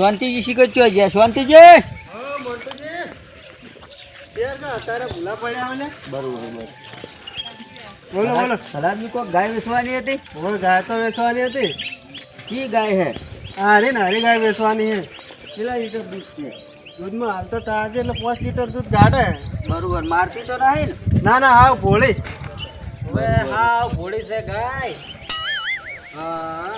શાંતિજી શીખો છો ગયા શાંતિજી બરોબર બોલો બોલો. સલાદની કોઈ ગાય વેચવાની હતી ગાય તો વેચવાની હતી. કી ગાય હે હારી નારી ગાય વેચવાની છે. કેટલા લીટર દૂધ છે દૂધમાં હાલ તો તાજે એટલે 5 લીટર દૂધ કાઢે. બરોબર મારતી તો નહીં ને ના ના હાવ ભોળી. હવે હા ભોળી છે ગાય હા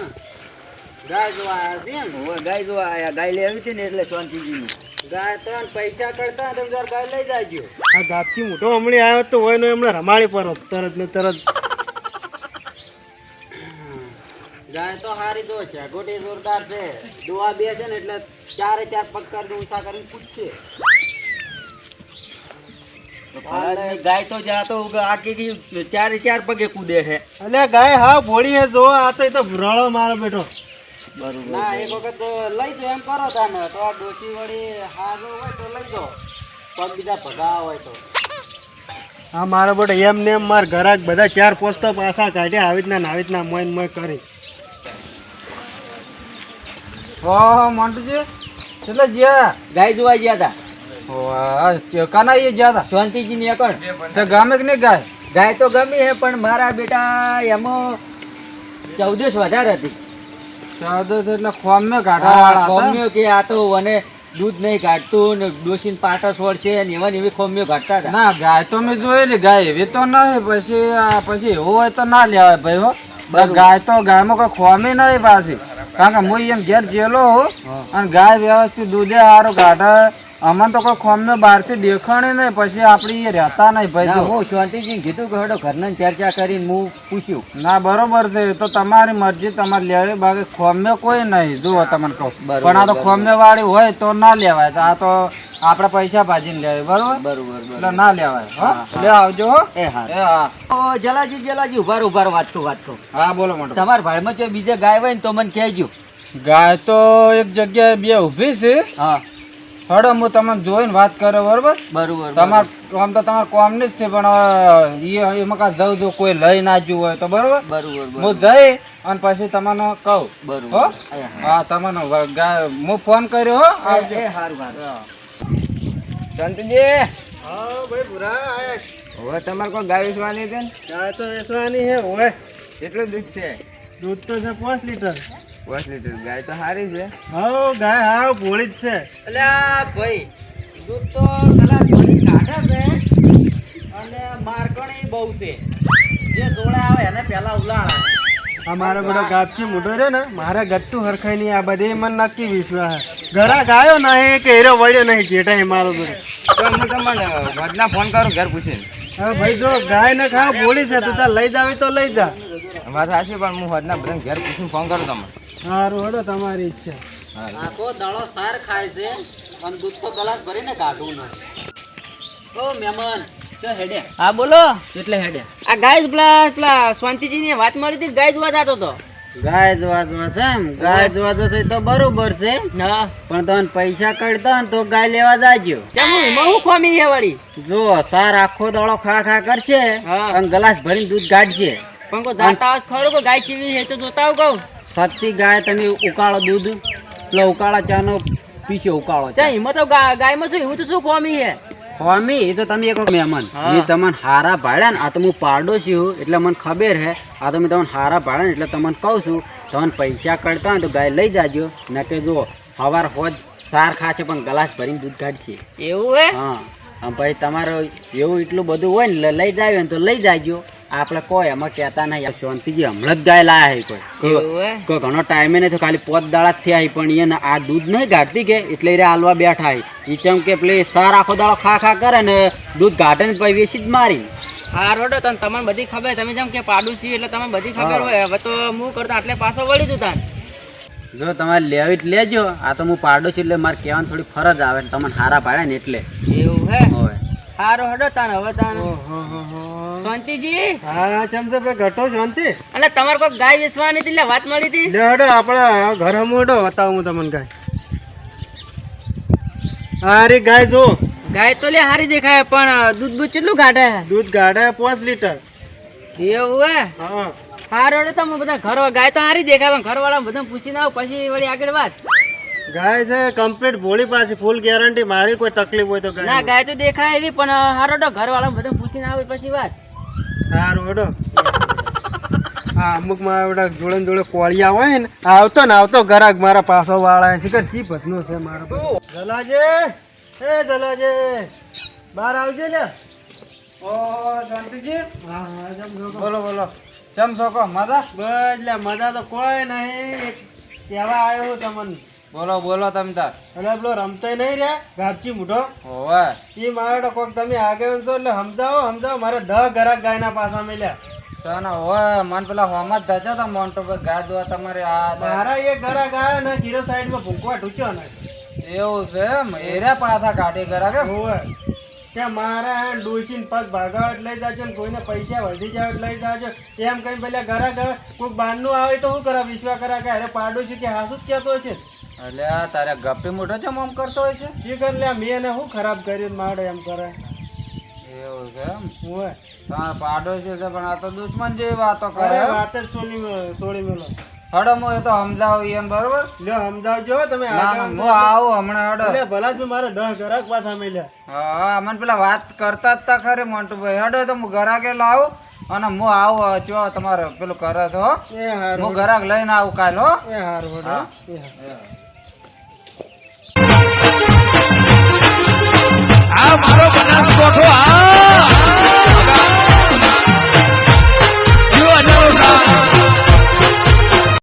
ગાય જોવા આવ્યા છે એમ હવે ગાય જોવા આવ્યા ગાય લેવી હતી ને એટલે શાંતિજીની ગાય તો પૈસા કરતા તમે જરા ગાય લઈ જાજો આ ગાપથી મોટો હમણાં આવ્યો તો હોય ને હમણાં રમાડી પર તરત ને તરત. ગાય તો હારી તો છે ગોટી જોરદાર છે દોવા બે છે ને એટલે ચારે ચાર પગ કરી ઊંચા કરીને પૂછશે ગાય તો જા તો આખી ચારે ચાર પગે કૂદે છે એટલે ગાય હાવ ભોળી છે જો આ તો એ તો રળો મારો બેઠો. બરોબર ના એક વખત લઈ જો એમ કરો તાને તો આ ડોસી વળી હાજો હોય તો લઈ જો પગ બીજા ભગા હોય તો હા મારો બેટો એમ ને એમ માર ઘરાક બધા 4 પોસ્તો પાછા કાઢ્યા આવી રીતના મોઈન મોય કરી. ઓહો મોન્ટુજી એટલે જ્યાં ગાય જોવા ગયા હતા કાના એ જ્યાં હતા શાંતિજી ની એકણ તે ગામે કે નહીં ગાય ગાય તો ગમી હે પણ મારા બેટા એમાં 14 વધારે હતી એટલે ખોમ મેં કાઢા ખોમ્યો કે આ તો મને દૂધ નહીં કાઢતું ને ડોસીને પાટા છોડશે ને એવા ને એવી ખોમ્યો કાઢતા હતા ના ગાય તો મેં જોયેલી ગાય એવી તો નહીં પછી એવું હોય તો ના લેવાય ભાઈ હો ગાય તો ગાયમાં કોઈ ખોમી નહીં પાછી કારણ કે હું એમ ઘેર જેલો હોઉં અને ગાય વ્યવસ્થિત દૂધે સારું કાઢે અમને તો કોઈ ખોમ્યો બહારથી દેખાણી નહીં પછી આપણે એ રહેતા નહીં ભાઈ હું શાંતિજી કીધું કે હડો ઘરના ચર્ચા કરીને હું પૂછ્યું ના બરોબર છે તો તમારી મરજી તમારે લેવી બાકી ખોમ્યો કોઈ નહીં જુઓ તમને કહું પણ આ તો ખોમ્યો વાળી હોય તો ના લેવાય તો આ તો આપણે પૈસા ભાજીને લેવાય બરોબર બરોબર એટલે ના લેવાય લે આવજો હો એ હા ઓ જલાજી ઉભાર વાત કહું હા બોલો મોટો તમારા ભાઈમાં જો બીજે ગાય હોય ને તો મને કહેજો ગાય તો એક જગ્યાએ બે ઊભી છે હા હડો હું તમને જોઈને વાત કર્યો બરોબર બરોબર તમાર આમ તો તમારે કોમની જ છે પણ એમાં કાંઈ જવું જો કોઈ લઈ ના જ્યું હોય તો બરોબર બરોબર હું જઈ અને પછી તમને કહું બરોબર હો હા તમને ગાય હું ફોન કર્યો હો આવજો શાંતિજી હા ભાઈ ભૂરા આયા. હવે તમારે કોઈ ગાય વેચવાની છે ને ગાય તો વેચવાની છે હોય. કેટલું દૂધ છે દૂધ તો છે 5 લીટર. 5 લીટર ગાય તો સારી છે હા ગાય હાવ ભોળી જ છે. એટલે ભાઈ દૂધ તો કલાક ભરી કાઢે છે અને મારકણી બહુ છે જે જોડે આવે એને પહેલા ઉલાળે આ મારો બધો ગાપચી મોટો છે ને મારા ગત્તું હરખાઈ નહીં આ બધી મને નક્કી વિશ્વાસ ઘરા ગાયો નહીં કે હીરો વળ્યો નહીં જેઠા મારો બધો તો હું તમને વધના ફોન કરું ઘર પૂછીને હા ભાઈ જો ગાય ને ખાવ ભોળી છે તું તાર લઈ જાવી તો લઈ જા. વાત સાચી પણ હું વધના બધાને ઘર પૂછીને ફોન કરું તમને સારું હડો તમારી ઈચ્છા. આખો દાડો સાર ખાય છે અને દૂધ તો ગલાસ ભરીને કાઢવું નથી ઓ મહેમાન હેડે હા બોલો એટલે હેડે આ ગાય પેલા શાંતિજી ની વાત મળી હતી ગાય જોવા જતો તો ગાય જોવા છે એમ ગાય જોવા જશે તો બરોબર છે હા પણ તમે પૈસા કાઢતા ને તો ગાય લેવા જાજો ચમ એમાં હું ખોમી છે વળી જો સાર આખો દાડો ખા કરશે હા. અને ગ્લાસ ભરીને દૂધ કાઢશે પણ કોઈ જાતા ખરું કે ગાય ચીવી છે તો જોતા આવું કહું સત્તી ગાય તમે ઉકાળો દૂધ પેલો ઉકાળા ચાનો પીછો ઉકાળો ચા એમાં તો ગાયમાં શું એવું તો શું ખોમી છે સ્વામી એ તો તમે એક મહેમાન હા. મેં તમને હારા ભાડ્યા ને આ તો હું પાડોશી હું એટલે મને ખબર હે આ તો મેં તમને હારા ભાડ્યા ને એટલે તમને કહું છું તમને પૈસા કાઢતા હોય તો ગાય લઈ જાજો ને કે જો સવાર હોજ સાર ખાશે પણ ગ્લાસ ભરીને દૂધ કાઢશે એવું હે હા અને પછી તમારે એવું એટલું બધું હોય ને લઈ જાય ને તો લઈ જાજો આપણે કોઈ એમાં કહેતા નહીં શાંતિજી હમણાં જ ગાય લાયા હે એવું હે કોઈ ઘણો ટાઈમે નહીં તો ખાલી 5 દાડા જ થયા પણ એને આ દૂધ નહીં કાઢતી કે એટલે એ હાલવા બેઠા એ ચમ કે પેલી સાર આખો દાડો ખા કરે ને દૂધ કાઢે ને પછી વેચી જ મારી હા રોડો તને તમને બધી ખબર તમે જેમ કે પાડોશી એટલે તમને બધી ખબર હોય હવે તો હું કરતા એટલે પાછો વળી તું તાન જો તમારે લેવી જ લેજો આ તો હું પાડોશી એટલે મારે કહેવાની થોડી ફરજ આવે ને તમને હારા પાડે ને એટલે એવું હે હોય હારો હડો તાન હવે તાન શાંતિજી હા ચમચે ભાઈ ઘટો શાંતિ. અને તમારે કોઈ ગાય વેચવાની હતી એટલે વાત મળી હતી લે હડો આપણા ઘર મોટો બતાવું હું તમને ગાય. હારી ગાય જો ગાય તો લે હારી દેખાય પણ દૂધ બૂધ કેટલું કાઢે દૂધ ગાડે 5 લીટર. એવું હે હા હારો હડો તમે બધા ઘર ગાય તો હારી દેખાય પણ ઘરવાળા બધા પૂછીને આવ પછી વળી આગળ વાત ગાય છે કમ્પ્લીટ ભોળી પાછી ફૂલ ગેરંટી મારી કોઈ તકલીફ હોય તો ના ગાય ગાય તો દેખાય એવી પણ હારો તો ઘર વાળા બધું પૂછીને આવે પછી વાત. સારું હેડો હા અમુક માં જોડે જોડે કોળિયા હોય ને આવતો ગરાક મારા પાછો વાળા છે કે જી ભતનો છે મારો દલાજે દલાજે બહાર આવજે લે ઓ શાંતિજી હા હા જમ જો બોલો બોલો ચમ છો કો માદા બસ લે મજા તો કોઈ નહીં કેવા આવ્યો હું તમને બોલો બોલો તમે તાર એટલે પેલો રમતાય નહીં રહ્યા ગાપચી મૂઠો હોવે એ મારે તો કોક તમે આગળ છો એટલે સમજાવો મારે 10 ગરાક ગાયના પાછા મળ્યા ચાના હોય મન પેલા હોમાં જ ધજા તા મોન્ટો પર ગાય દોવા તમારે આ મારા એક ગરાક આવ્યો ને જીરો સાઈડમાં ભૂંકવા ઢૂચ્યો ને એવું છે એમ એરા પાછા કાઢી કરાવે હોવે કે મારા હે ડોસીને પગ ભાગાવટ લઈ જાજો ને કોઈને પૈસા વધી જાય લઈ જાજો એમ કઈ પેલા ગરાક કોઈ બહારનું આવે તો શું કરા વિશ્વા કરા કે અરે પાડોશી કે હાસું જ કહેતો છે એટલે આ તારે ગપ્પી મોટો છે આમ કરતો હોય છે શી કર લે મેં એને શું ખરાબ કર્યું મારે એમ કરે એવું છે એમ હોવે તમારા પાડોશી છે પણ આ તો દુશ્મન જેવી વાતો કરે અરે વાત જ છોડી મેલો હડો હું એ તો સમજાવું એમ બરોબર લ્યો સમજાવજો તમે ના ના, હું આવું હમણાં હડો એટલે ભલા જ મારે 10 ગરાક પાછા મળ્યા હા મને પેલા વાત કરતા જ તા ખરે મોન્ટુભાઈ હડો તો હું ઘરાકે લાવું અને હું આવું જો તમારે પેલું કરે તો હો. એ હારું હું ઘરાક લઈને આવું કાલ હો એ હારું વડો હા. એ હારું. આ મારો બનાસકોઠો આ